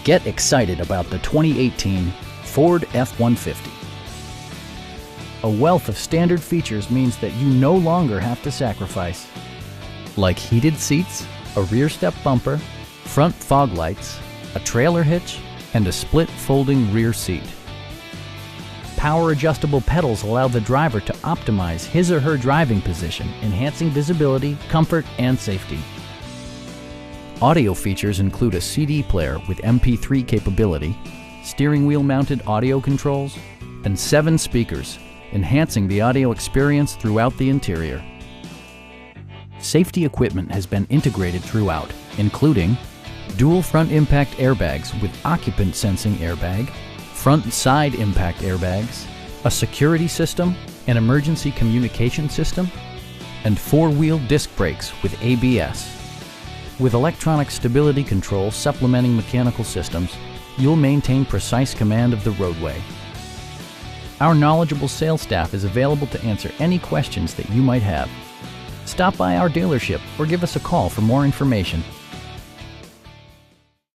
Get excited about the 2018 Ford F-150. A wealth of standard features means that you no longer have to sacrifice, like heated seats, a rear step bumper, front fog lights, a trailer hitch, and a split folding rear seat. Power adjustable pedals allow the driver to optimize his or her driving position, enhancing visibility, comfort, and safety. Audio features include a CD player with MP3 capability, steering wheel mounted audio controls, and 7 speakers, enhancing the audio experience throughout the interior. Safety equipment has been integrated throughout, including dual front impact airbags with occupant sensing airbag, front and side impact airbags, a security system, an emergency communication system, and 4-wheel disc brakes with ABS. With electronic stability control supplementing mechanical systems, you'll maintain precise command of the roadway. Our knowledgeable sales staff is available to answer any questions that you might have. Stop by our dealership or give us a call for more information.